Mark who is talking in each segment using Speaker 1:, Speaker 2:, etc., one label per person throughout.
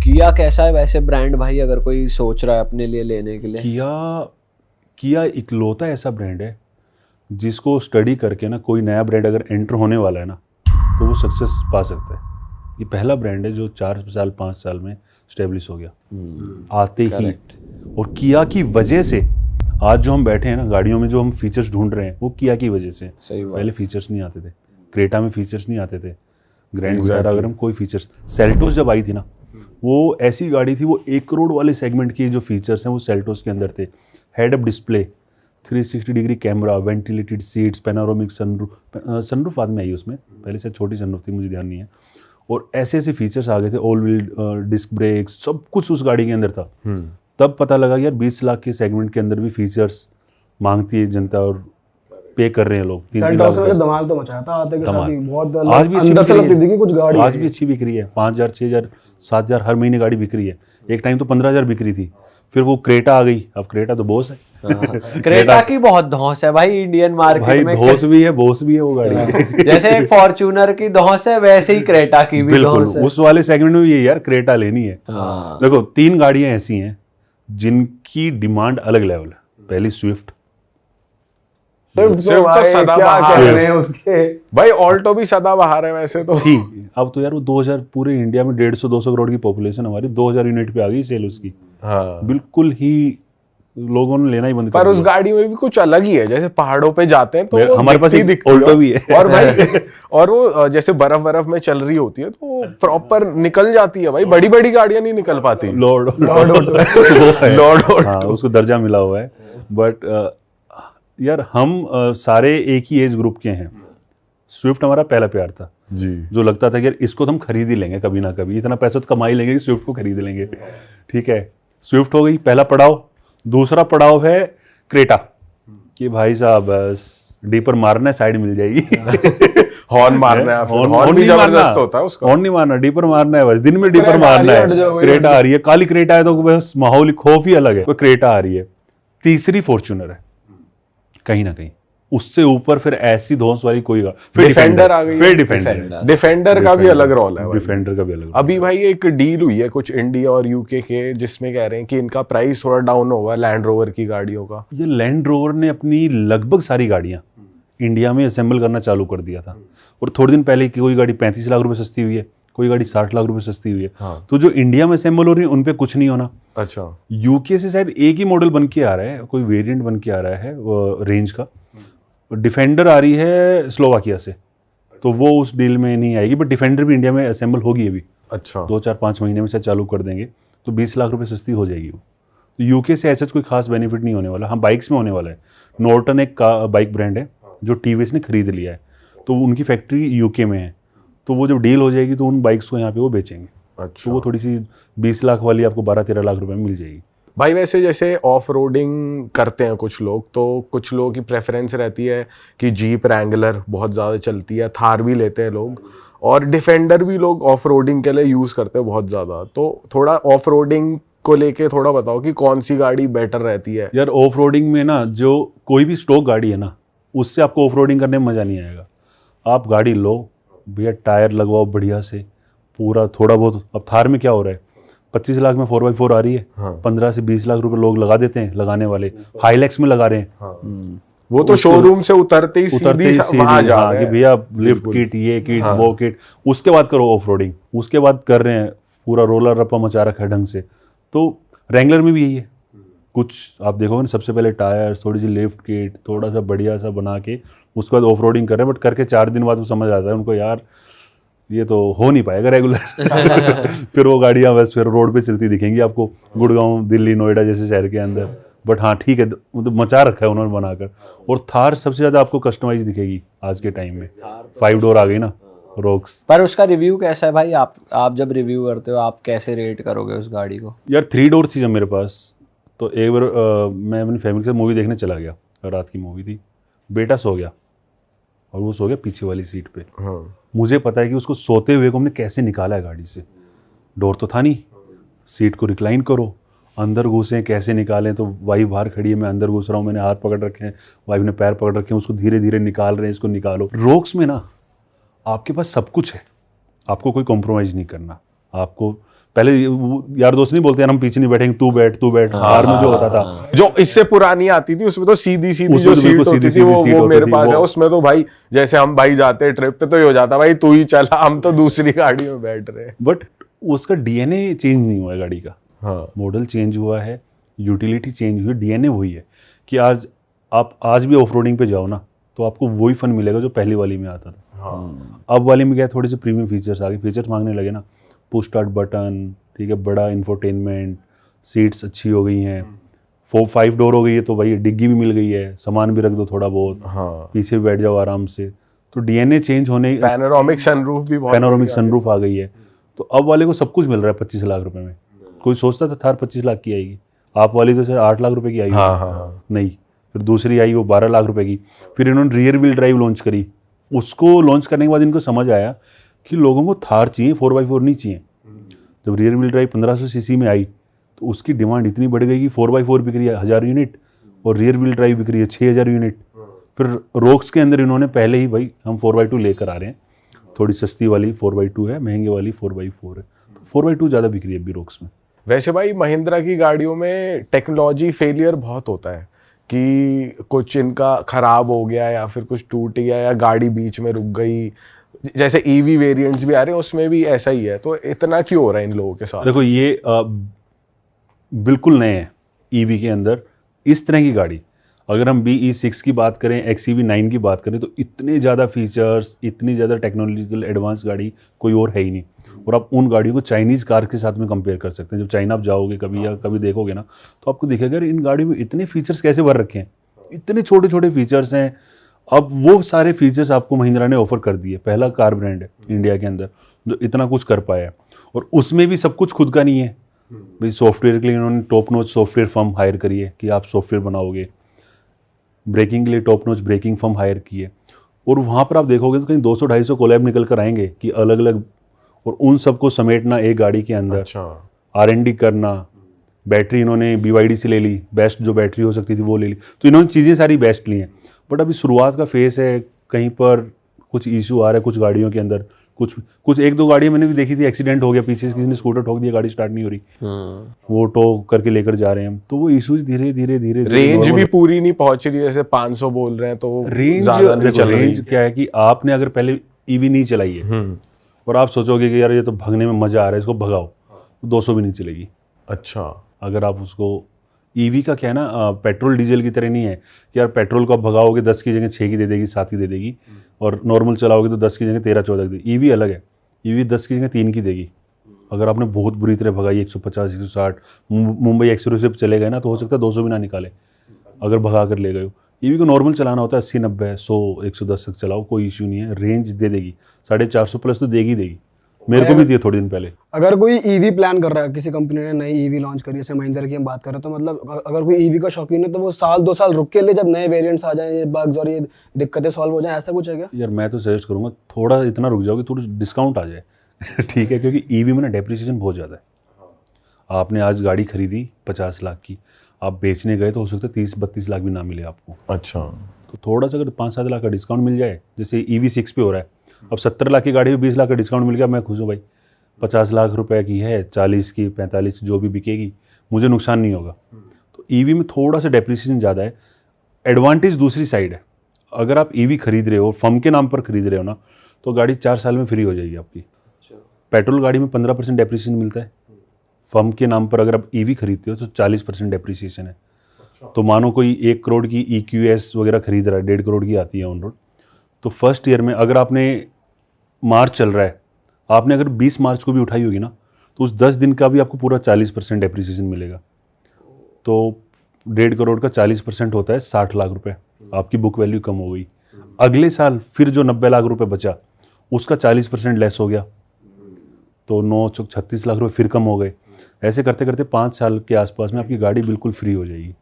Speaker 1: किया कैसा है वैसे ब्रांड भाई, अगर कोई सोच रहा है अपने लिए लेने के लिए?
Speaker 2: किया इकलौता ऐसा ब्रांड है जिसको स्टडी करके ना कोई नया ब्रांड अगर एंटर होने वाला है ना तो वो सक्सेस पा सकता है। ये पहला ब्रांड है जो 4 साल 5 साल में स्टेब्लिश हो गया आते ही। और किया की वजह से आज जो हम बैठे हैं ना गाड़ियों में, जो हम फीचर्स ढूंढ रहे हैं वो किया की वजह से। पहले फीचर्स नहीं आते थे, क्रेटा में फीचर्स नहीं आते थे, ग्रैंड विटारा अगर हम कोई फीचर्स, सेल्टोस जब आई थी ना वो ऐसी गाड़ी थी, वो 1 करोड़ वाले सेगमेंट के जो फीचर्स हैं वो सेल्टोस के अंदर थे। Head up display, 360 degree camera, ventilated seats, panoramic sunroof बाद में आई उसमें, पहले से छोटी सनरूफ थी मुझे ध्यान नहीं है। और ऐसे ऐसे फीचर्स आ गए थे, ऑल व्हील डिस्क ब्रेक, सब कुछ उस गाड़ी के अंदर था। तब पता लगा यार 20 लाख के सेगमेंट के अंदर भी फीचर्स मांगती है जनता और पे कर रहे हैं लोग। 3 लाख
Speaker 3: में धमाल तो मचाया था आते के साथ ही, बहुत
Speaker 2: आज भी
Speaker 3: अंदर से लगती थी कि कुछ गाड़ी
Speaker 2: आज भी अच्छी बिक रही है। 5,000 6,000 7,000 हर महीने गाड़ी बिक रही है। एक टाइम तो 15,000 बिक रही थी, फिर वो क्रेटा आ गई। अब क्रेटा तो बॉस है।
Speaker 1: क्रेटा की बहुत धौंस है भाई इंडियन मार्केट में।
Speaker 2: धौंस भी है, बॉस भी है वो गाड़ी।
Speaker 1: जैसे एक फॉर्च्यूनर की धौंस है वैसे ही क्रेटा की भी धौंस है।
Speaker 2: उस वाले सेगमेंट में ये यार क्रेटा लेनी है। देखो 3 गाड़ियां ऐसी हैं जिनकी डिमांड अलग लेवल है। पहली स्विफ्ट
Speaker 3: तो सदाबहार है उसके
Speaker 4: भाई, ऑल्टो भी सदाबहार है वैसे तो
Speaker 2: थी। अब तो यार वो 2000 पूरे इंडिया में 150-200 करोड़ की पॉपुलेशन हमारी, 2000 यूनिट पे आ गई सेल उसकी।
Speaker 4: हाँ,
Speaker 2: बिल्कुल ही लोगों ने लेना ही बंद कर
Speaker 4: पर उस गाड़ी में भी कुछ अलग ही है। जैसे पहाड़ों पे जाते हैं तो वो
Speaker 2: हमारे पास एक ऑल्टो भी है
Speaker 4: और भाई और वो जैसे बर्फ में चल रही होती है तो प्रॉपर निकल जाती है भाई। बड़ी बड़ी गाड़ियां नहीं निकल पाती।
Speaker 2: लॉर्ड हाँ, उसको दर्जा मिला हुआ है। बट यार हम सारे एक ही एज ग्रुप के हैं। स्विफ्ट हमारा पहला प्यार था
Speaker 4: जी,
Speaker 2: जो लगता था कि यार इसको तो हम खरीद ही लेंगे कभी ना कभी, इतना पैसा तो कमा ही लेंगे कि स्विफ्ट को खरीद लेंगे। ठीक है, स्विफ्ट हो गई पहला पड़ाव। दूसरा पड़ाव है क्रेटा कि भाई साहब बस डीपर मारना है, साइड मिल जाएगी।
Speaker 4: हॉर्न मारना है, हॉर्न भी जबरदस्त होता है उसका।
Speaker 2: हॉर्न नहीं मारना, डीपर मारना है, बस दिन में डीपर मारना है। क्रेटा आ रही है, काली क्रेटा है तो बस माहौल खौफ ही अलग है। तो क्रेटा आ रही है। तीसरी फॉर्च्यूनर है कहीं ना कहीं, उससे ऊपर फिर ऐसी धौंस वाली कोई
Speaker 4: डिफेंडर आ गई।
Speaker 2: फिर
Speaker 4: डिफेंडर का भी अलग रोल है।
Speaker 2: डिफेंडर का भी अलग।
Speaker 4: अभी भाई एक डील हुई है कुछ इंडिया और यूके के, जिसमें कह रहे हैं कि इनका प्राइस थोड़ा डाउन होगा लैंड रोवर की गाड़ियों का।
Speaker 2: ये लैंड रोवर ने अपनी लगभग सारी गाड़ियां इंडिया में असेंबल करना चालू कर दिया था। और थोड़े दिन पहले कोई गाड़ी 35 लाख रुपए सस्ती हुई है, कोई गाड़ी 60 लाख रुपए सस्ती हुई है।
Speaker 4: हाँ।
Speaker 2: तो जो इंडिया में असेंबल हो रही है उन पे कुछ नहीं होना।
Speaker 4: अच्छा,
Speaker 2: यूके से शायद एक ही मॉडल बन के आ रहा है, कोई वेरिएंट बन के आ रहा है रेंज का। डिफेंडर आ रही है स्लोवाकिया से, तो वो उस डील में नहीं आएगी। बट डिफेंडर भी इंडिया में असेंबल होगी अभी।
Speaker 4: अच्छा,
Speaker 2: 2-4-5 महीने में से चालू कर देंगे तो 20 लाख रुपए सस्ती हो जाएगी वो। तो यूके से ऐसा कोई खास बेनिफिट नहीं होने वाला। हाँ, बाइक्स में होने वाला है। नॉर्टन एक बाइक ब्रांड है जो टीवीएस ने खरीद लिया है, तो उनकी फैक्ट्री यूके में है। तो वो जब डील हो जाएगी तो उन बाइक्स को यहाँ पे वो बेचेंगे।
Speaker 4: अच्छा,
Speaker 2: तो वो थोड़ी सी 20 लाख वाली आपको 12-13 लाख रुपए में मिल जाएगी।
Speaker 4: भाई वैसे जैसे ऑफ रोडिंग करते हैं कुछ लोग, तो कुछ लोगों की प्रेफरेंस रहती है कि जीप रैंगलर बहुत ज़्यादा चलती है, थार भी लेते हैं लोग, और डिफेंडर भी लोग ऑफ रोडिंग के लिए यूज़ करते हैं बहुत ज़्यादा। तो थोड़ा ऑफ रोडिंग को लेके थोड़ा बताओ कि कौन सी गाड़ी बेटर रहती है।
Speaker 2: यार ऑफ रोडिंग में ना, जो कोई भी स्टॉक गाड़ी है ना, उससे आपको ऑफ रोडिंग करने में मज़ा नहीं आएगा। आप गाड़ी लो भैया, टायर लगवाओ बढ़िया से पूरा, थोड़ा बहुत। अब थार में क्या हो रहा है, 25 लाख में 4x4 आ रही है। हाँ। 15 से 20 लाख रुपए लोग लगा देते हैं, लगाने वाले हाईलैक्स में लगा रहे हैं।
Speaker 4: हाँ। वो तो शोरूम से उतरते ही सीधी वहां जा रहे हैं।
Speaker 2: भैया लिफ्ट किट, ये किट, वो किट, उसके बाद करो ऑफ रोडिंग, उसके बाद कर रहे हैं पूरा रोलर रप्पा मचा रखा है ढंग से। तो रैंगलर में भी यही है। कुछ आप देखोगे ना, सबसे पहले टायर, थोड़ी सी लिफ्ट किट, थोड़ा सा बढ़िया सा बना के उसके बाद ऑफ रोडिंग कर रहे हैं। बट करके 4 दिन बाद वो समझ आता है उनको, यार ये तो हो नहीं पाएगा रेगुलर। फिर वो गाड़ियाँ बस फिर रोड पे चलती दिखेंगी आपको, गुड़गांव, दिल्ली, नोएडा जैसे शहर के अंदर। बट हाँ ठीक है, मतलब मचा रखा है उन्होंने बनाकर। और थार सबसे ज़्यादा आपको कस्टमाइज दिखेगी आज के टाइम में। 5 डोर आ गई ना रोक्स।
Speaker 1: पर उसका रिव्यू कैसा है भाई? आप जब रिव्यू करते हो आप कैसे रेट करोगे उस गाड़ी को?
Speaker 2: यार 3 डोर थी जब मेरे पास, तो एक बार मैं अपनी फैमिली के साथ मूवी देखने चला गया, रात की मूवी थी। बेटा सो गया और वो सो गया पीछे वाली सीट पे।
Speaker 4: हाँ।
Speaker 2: मुझे पता है कि उसको सोते हुए को हमने कैसे निकाला है गाड़ी से। डोर तो था नहीं, सीट को रिक्लाइन करो, अंदर घुसे, कैसे निकालें। तो वाइफ बाहर खड़ी है, मैं अंदर घुस रहा हूँ, मैंने हाथ पकड़ रखे हैं, वाइफ ने पैर पकड़ रखे हैं, उसको धीरे धीरे निकाल रहे हैं, इसको निकालो। रोक्स में ना आपके पास सब कुछ है, आपको कोई कॉम्प्रोमाइज़ नहीं करना। आपको पहले यार दोस्त नहीं बोलते यार हम पीछे नहीं बैठेंगे, तू बैठ कार में जो होता था।
Speaker 4: जो इससे पुरानी आती थी उसमें तो सीधी जो
Speaker 2: उसमें तो
Speaker 4: सीट
Speaker 2: बिल्कुल
Speaker 4: होती थी
Speaker 2: सीधी-सीधी सीट
Speaker 4: वो
Speaker 2: होती
Speaker 4: मेरे
Speaker 2: थी,
Speaker 4: पास है।
Speaker 2: वो-
Speaker 4: उसमें तो भाई जैसे हम भाई जाते ट्रिप पे तो ये हो जाता भाई तू ही चला, हम तो दूसरी गाड़ी में बैठ रहे हैं।
Speaker 2: बट उसका डीएनए चेंज नहीं हुआ है गाड़ी का।
Speaker 4: हाँ
Speaker 2: मॉडल चेंज हुआ है, यूटिलिटी चेंज हुई है, डीएनए वही है कि आप आज भी ऑफ रोडिंग पे जाओ ना तो आपको वही फन मिलेगा जो पहली वाली में आता था।
Speaker 4: हाँ
Speaker 2: अब वाले में क्या है, थोड़े से प्रीमियम फीचर्स आ गए, फीचर्स मांगने लगे ना, पुश स्टार्ट बटन, ठीक है, बड़ा इंफोटेनमेंट, सीट्स अच्छी हो गई हैं, 5 डोर हो गई है तो भाई डिग्गी भी मिल गई है, सामान भी रख दो थोड़ा बहुत,
Speaker 4: हाँ
Speaker 2: पीछे भी बैठ जाओ आराम से। तो डीएनए चेंज होने,
Speaker 4: पैनोरामिक सनरूफ भी बहुत
Speaker 2: पैनोरामिक
Speaker 4: बढ़िया
Speaker 2: सनरूफ आ गई है। तो अब वाले को सब कुछ मिल रहा है 25 लाख रुपए में। कोई सोचता था थार 25 लाख की आएगी, आप वाली तो शायद 8 लाख रुपए की आई
Speaker 4: हाँ
Speaker 2: होगी।
Speaker 4: हाँ हाँ
Speaker 2: नहीं, फिर दूसरी आई वो 12 लाख रुपए की। फिर इन्होंने रियर व्हील ड्राइव लॉन्च करी, उसको लॉन्च करने के बाद इनको समझ आया कि लोगों को थार चाहिए, 4x4 नहीं चाहिए। जब रियर व्हील ड्राइव 1500 सीसी में आई तो उसकी डिमांड इतनी बढ़ गई कि 4x4 बिक रही है 1000 यूनिट और रियर व्हील ड्राइव बिक रही है 6000 यूनिट। फिर रोक्स के अंदर इन्होंने पहले ही भाई हम 4x2 लेकर आ रहे हैं, थोड़ी सस्ती वाली 4x2 है, महंगे वाली 4x4 है, तो 4x2 ज़्यादा बिक रही है अभी रोक्स में।
Speaker 4: वैसे भाई महिंद्रा की गाड़ियों में टेक्नोलॉजी फेलियर बहुत होता है कि कुछ इनका खराब हो गया या फिर कुछ टूट गया या गाड़ी बीच में रुक गई। जैसे ईवी वेरिएंट्स भी आ रहे हैं उसमें भी ऐसा ही है, तो इतना क्यों हो रहा है इन लोगों के साथ?
Speaker 2: देखो ये बिल्कुल नए हैं ईवी के अंदर इस तरह की गाड़ी। अगर हम BE6 की बात करें, XEV9 की बात करें, तो इतने ज़्यादा फीचर्स, इतनी ज़्यादा टेक्नोलॉजिकल एडवांस गाड़ी कोई और है ही नहीं। और आप उन गाड़ियों को चाइनीज़ कार के साथ में कंपेयर कर सकते हैं। जब चाइना आप जाओगे कभी या कभी देखोगे ना तो आपको दिखेगा यार इन गाड़ियों में इतने फीचर्स कैसे भर रखे हैं, इतने छोटे छोटे फीचर्स हैं। अब वो सारे फीचर्स आपको महिंद्रा ने ऑफर कर दिए। पहला कार ब्रांड है इंडिया के अंदर जो इतना कुछ कर पाया है, और उसमें भी सब कुछ खुद का नहीं है भाई। सॉफ्टवेयर के लिए इन्होंने top notch software firm hire करी है कि आप सॉफ्टवेयर बनाओगे, ब्रेकिंग के लिए top notch breaking firm hire की है, और वहाँ पर आप देखोगे तो कहीं 200-250 कोलैब निकल कर आएंगे कि अलग अलग, और उन सबको समेटना एक गाड़ी के अंदर,
Speaker 4: अच्छा
Speaker 2: R&D करना। बैटरी इन्होंने BYD से ले ली, बेस्ट जो बैटरी हो सकती थी वो ले ली, तो इन्होंने चीज़ें सारी बेस्ट ली हैं। बट अभी शुरुआत का फेस है, कहीं पर कुछ इशू आ रहा है कुछ गाड़ियों के अंदर। कुछ एक दो गाड़ियाँ मैंने भी देखी थी, एक्सीडेंट हो गया, पीछे से किसी ने स्कूटर ठोक दिया, गाड़ी स्टार्ट नहीं हो रही, वो टो करके लेकर जा रहे हैं। तो वो इश्यूज धीरे धीरे
Speaker 4: रेंज भी पूरी नहीं पहुंच रही है, जैसे 500 बोल रहे हैं तो
Speaker 2: रेंज
Speaker 4: ज्यादा नहीं चल रही।
Speaker 2: रेंज क्या है कि आपने अगर पहले ईवी नहीं चलाई है और आप सोचोगे कि यार ये तो भगने में मजा आ रहा है, इसको भगाओ, तो 200 भी नहीं चलेगी।
Speaker 4: अच्छा
Speaker 2: अगर आप उसको, ईवी का क्या है ना, पेट्रोल डीजल की तरह नहीं है कि यार पेट्रोल को आप भगाओगे 10 की जगह 6 की दे देगी, 7 की दे देगी, और नॉर्मल चलाओगे तो 10 की जगह 13-14 की देगी। ईवी अलग है, ईवी 10 की जगह 3 की देगी। अगर आपने बहुत बुरी तरह भगाई 150-160, मुंबई एक्सप्रेस पे चले गए ना तो हो सकता है 200 भी ना निकाले अगर भगा कर ले गए हो। ईवी को नॉर्मल चलाना होता है 80, 90, 100, 110 तक चलाओ, कोई इशू नहीं है, रेंज दे देगी, 450 प्लस तो देगी देगी। मेरे को भी दिए थोड़े दिन पहले।
Speaker 3: अगर कोई ईवी प्लान कर रहा है, किसी कंपनी ने नई ईवी लॉन्च करी है, जैसे महिंद्रा की हम बात करें, तो मतलब अगर कोई ईवी का शौकीन है तो वो 1-2 साल रुक के ले, जब नए वेरिएंट्स आ जाएं, ये बग्स और ये दिक्कतें सॉल्व हो जाएं, ऐसा कुछ है क्या?
Speaker 2: यार मैं तो सजेस्ट करूंगा थोड़ा इतना रुक जाओगे, थोड़ा डिस्काउंट आ जाए ठीक है, क्योंकि ईवी में ना डेप्रिसिएशन बहुत ज़्यादा है। आपने आज गाड़ी खरीदी 50 लाख की, आप बेचने गए तो हो सकता है 30-32 लाख भी ना मिले आपको।
Speaker 4: अच्छा
Speaker 2: तो थोड़ा सा अगर 5-7 लाख का डिस्काउंट मिल जाए, जैसे EV6 पे हो रहा है, अब 70 लाख की गाड़ी में 20 लाख का डिस्काउंट मिल गया, मैं खुश हूँ भाई। 50 लाख रुपए की है, 40 की, 45 जो भी बिकेगी, मुझे नुकसान नहीं होगा। तो ईवी में थोड़ा सा डेप्रिसिएशन ज़्यादा है। एडवांटेज दूसरी साइड है, अगर आप ईवी खरीद रहे हो, फर्म के नाम पर खरीद रहे हो ना, तो गाड़ी 4 साल में फ्री हो जाएगी आपकी। पेट्रोल गाड़ी में 15% डेप्रिसिएशन मिलता है, फर्म के नाम पर अगर आप ईवी खरीदते हो तो 40% डेप्रिसिएशन है। तो मानो कोई 1 करोड़ की EQS वगैरह खरीद रहा है, 1.5 करोड़ की आती है ऑन रोड, तो फर्स्ट ईयर में अगर आपने, मार्च चल रहा है, आपने अगर 20 मार्च को भी उठाई होगी ना, तो उस 10 दिन का भी आपको पूरा 40% डेप्रिसिएशन मिलेगा। तो 1.5 करोड़ का 40% होता है 60 लाख रुपए, आपकी बुक वैल्यू कम हो गई। अगले साल फिर जो 90 लाख रुपए बचा, उसका 40% लेस हो गया, तो 9-36 लाख रुपए फिर कम हो गए। ऐसे करते करते 5 साल के आसपास में आपकी गाड़ी बिल्कुल फ्री हो जाएगी।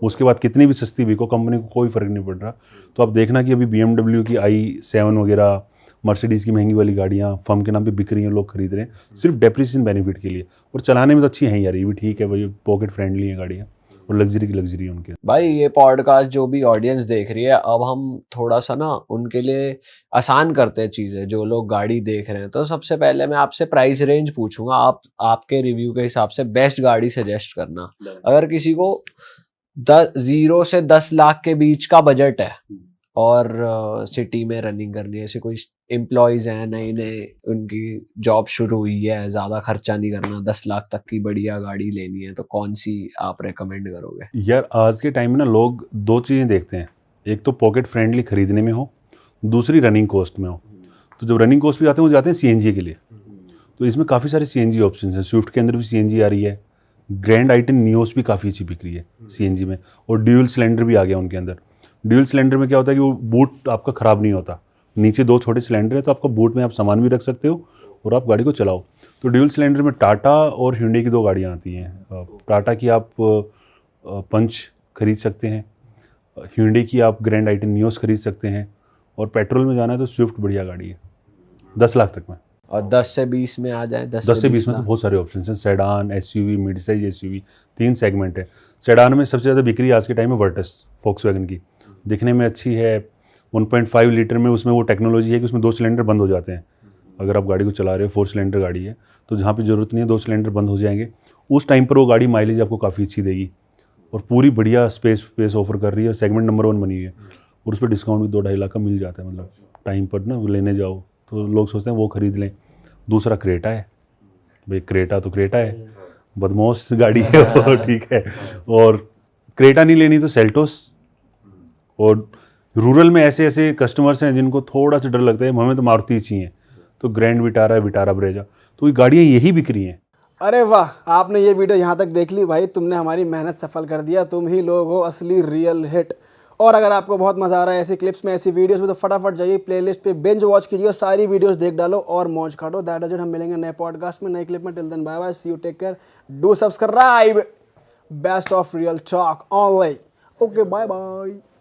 Speaker 2: उसके बाद कितनी भी सस्ती बिको, कंपनी को कोई फ़र्क नहीं पड़ रहा। तो आप देखना कि अभी BMW की i7 वगैरह, मर्सिडीज़ की महंगी वाली गाड़ियाँ फर्म के नाम पे बिक रही हैं, लोग खरीद रहे हैं सिर्फ डेप्रिसिएशन बेनिफिट के लिए, और चलाने में तो अच्छी हैं यार, ये भी ठीक है भाई, पॉकेट फ्रेंडली हैं गाड़ियाँ, और लग्जरी की लग्जरी है उनके।
Speaker 1: भाई ये पॉडकास्ट जो भी ऑडियंस देख रही है, अब हम थोड़ा सा ना उनके लिए आसान करते हैं चीज़ें, जो लोग गाड़ी देख रहे हैं। तो सबसे पहले मैं आपसे प्राइस रेंज पूछूंगा, आप आपके रिव्यू के हिसाब से बेस्ट गाड़ी सजेस्ट करना। अगर किसी को 0 से 10 लाख के बीच का बजट है और सिटी में रनिंग करनी है, ऐसे कोई एम्प्लॉयज़ हैं नए नए, उनकी जॉब शुरू हुई है, ज़्यादा खर्चा नहीं करना, 10 लाख तक की बढ़िया गाड़ी लेनी है, तो कौन सी आप रेकमेंड करोगे?
Speaker 2: यार आज के टाइम में ना लोग दो चीज़ें देखते हैं, एक तो पॉकेट फ्रेंडली खरीदने में हो, दूसरी रनिंग कॉस्ट में हो। तो जब रनिंग कॉस्ट पे जाते हैं वो जाते हैं सीएनजी के लिए। तो इसमें काफ़ी सारे सीएनजी ऑप्शन हैं। स्विफ्ट के अंदर भी सीएनजी आ रही है, ग्रैंड आई10 नियोस भी काफ़ी अच्छी बिक रही है सीएनजी में, और ड्यूल सिलेंडर भी आ गया उनके अंदर। ड्यूल सिलेंडर में क्या होता है कि वो बूट आपका ख़राब नहीं होता, नीचे 2 छोटे सिलेंडर है, तो आपका बूट में आप सामान भी रख सकते हो और आप गाड़ी को चलाओ। तो ड्यूल सिलेंडर में टाटा और hyundai की 2 गाड़ियाँ आती हैं। टाटा की आप पंच खरीद सकते हैं, hyundai की आप ग्रैंड आई10 नियोस खरीद सकते हैं, और पेट्रोल में जाना है तो स्विफ्ट बढ़िया गाड़ी है 10 लाख तक में।
Speaker 1: और 10 से 20 में आ जाए, 10
Speaker 2: से 20 में तो बहुत सारे ऑप्शन हैं, sedan, SUV, mid size SUV, 3 segment है। सेडान में सबसे ज़्यादा बिक्री आज के टाइम में वर्टस वॉक्सवैगन की, दिखने में अच्छी है, 1.5 लीटर में उसमें वो टेक्नोलॉजी है कि उसमें 2 सिलेंडर बंद हो जाते हैं। अगर आप गाड़ी को चला रहे हो 4 सिलेंडर गाड़ी है, तो जहाँ पे ज़रूरत नहीं है 2 सिलेंडर बंद हो जाएंगे, उस टाइम पर वो गाड़ी माइलेज आपको काफ़ी अच्छी देगी और पूरी बढ़िया स्पेस ऑफर कर रही है, सेगमेंट नंबर 1 बनी हुई है, और उस पर डिस्काउंट भी 2-2.5 लाख का मिल जाता है। मतलब टाइम पर ना लेने जाओ तो लोग सोचते हैं वो खरीद लें। दूसरा क्रेटा है, भाई क्रेटा तो क्रेटा है, बदमाश गाड़ी है वो, ठीक है। और क्रेटा नहीं लेनी तो सेल्टोस। और रूरल में ऐसे ऐसे कस्टमर्स हैं जिनको थोड़ा सा डर लगता है, हमें तो मारुति ही चाहिए, तो ग्रैंड विटारा, विटारा ब्रेजा, तो ये गाड़ियाँ यही बिक रही हैं।
Speaker 3: अरे वाह, आपने ये वीडियो यहाँ तक देख ली भाई, तुमने हमारी मेहनत सफल कर दिया। तुम ही लोग हो असली रियल हिट। और अगर आपको बहुत मज़ा आ रहा है ऐसी क्लिप्स में, ऐसी वीडियोस में, तो फटाफट जाइए प्लेलिस्ट पे, बिंज वॉच कीजिए, सारी वीडियोस देख डालो और मौज काटो। That is it. हम मिलेंगे नए पॉडकास्ट में, नए क्लिप में। Till then bye bye, see you, take care, do subscribe. Best of real talk online. Okay, bye bye.